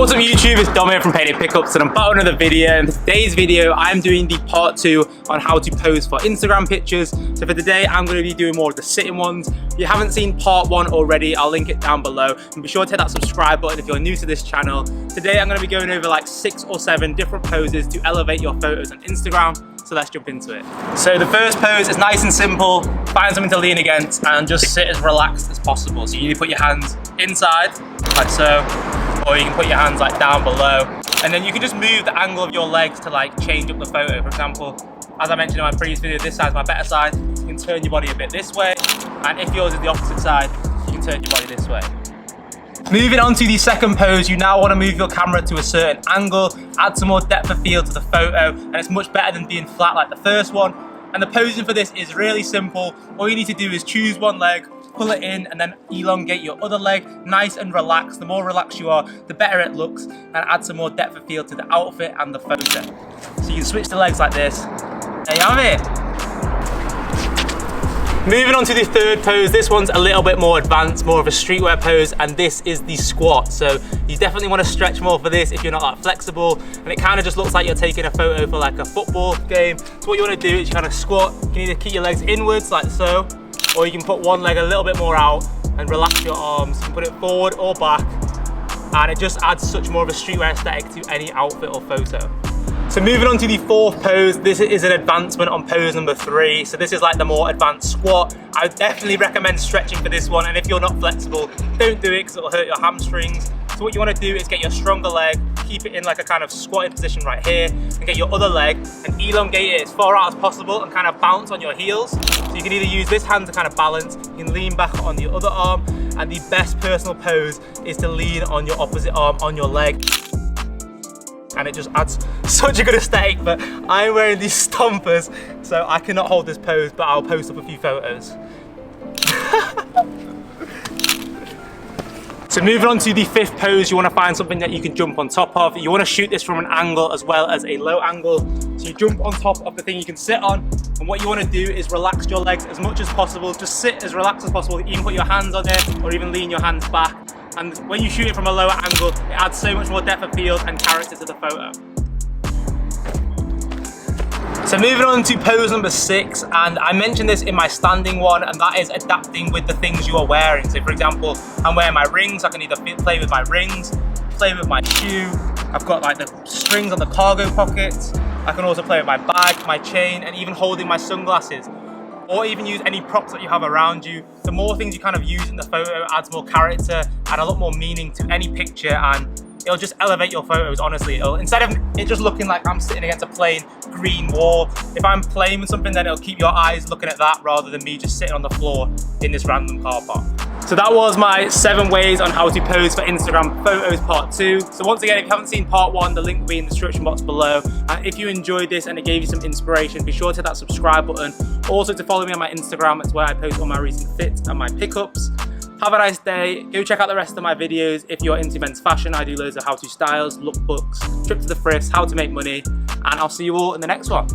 What's up YouTube, it's Dom here from Payday Pickups and I'm back with another video. In today's video I'm doing the part 2 on how to pose for Instagram pictures. So for today I'm going to be doing more of the sitting ones. If you haven't seen part 1 already, I'll link it down below, and be sure to hit that subscribe button if you're new to this channel. Today I'm going to be going over like 6 or 7 different poses to elevate your photos on Instagram. So let's jump into it. So the first pose is nice and simple. Find something to lean against and just sit as relaxed as possible. So you either put your hands inside, like so, or you can put your hands like down below. And then you can just move the angle of your legs to like change up the photo. For example, as I mentioned in my previous video, this side's my better side. You can turn your body a bit this way. And if yours is the opposite side, you can turn your body this way. Moving on to the second pose, you now want to move your camera to a certain angle, add some more depth of field to the photo, and it's much better than being flat like the first one. And the posing for this is really simple. All you need to do is choose one leg, pull it in, and then elongate your other leg, nice and relaxed. The more relaxed you are, the better it looks, and add some more depth of field to the outfit and the photo. So you can switch the legs like this. There you have it. Moving on to the third pose, this one's a little bit more advanced, more of a streetwear pose, and this is the squat. So you definitely want to stretch more for this if you're not that flexible, and it kind of just looks like you're taking a photo for like a football game. So what you want to do is you kind of squat. You can either keep your legs inwards like so, or you can put one leg a little bit more out and relax your arms. You can put it forward or back, and it just adds such more of a streetwear aesthetic to any outfit or photo. So moving on to the fourth pose, this is an advancement on pose number 3. So this is like the more advanced squat. I would definitely recommend stretching for this one, and if you're not flexible, don't do it because it'll hurt your hamstrings. So what you want to do is get your stronger leg, keep it in like a kind of squatted position right here, and get your other leg and elongate it as far out as possible and kind of bounce on your heels. So you can either use this hand to kind of balance, you can lean back on the other arm, and the best personal pose is to lean on your opposite arm on your leg. And it just adds such a good aesthetic, but I'm wearing these stompers, so I cannot hold this pose, but I'll post up a few photos. So moving on to the fifth pose, you want to find something that you can jump on top of. You want to shoot this from an angle as well as a low angle. So you jump on top of the thing you can sit on, and what you want to do is relax your legs as much as possible. Just sit as relaxed as possible. You can put your hands on it, or even lean your hands back. And when you shoot it from a lower angle, it adds so much more depth of field and character to the photo. So moving on to pose number 6, and I mentioned this in my standing one, and that is adapting with the things you are wearing. So for example, I'm wearing my rings, I can either play with my rings, play with my shoe, I've got like the strings on the cargo pockets, I can also play with my bag, my chain, and even holding my sunglasses. Or even use any props that you have around you. The more things you kind of use in the photo adds more character and a lot more meaning to any picture, and it'll just elevate your photos, honestly. Instead of it just looking like I'm sitting against a plain green wall, if I'm playing with something, then it'll keep your eyes looking at that rather than me just sitting on the floor in this random car park. So that was my 7 ways on how to pose for Instagram photos part 2. So once again, if you haven't seen part 1, the link will be in the description box below. And if you enjoyed this and it gave you some inspiration, be sure to hit that subscribe button. Also to follow me on my Instagram, it's where I post all my recent fits and my pickups. Have a nice day. Go check out the rest of my videos. If you're into men's fashion, I do loads of how-to styles, lookbooks, trip to the thrifts, how to make money, and I'll see you all in the next one.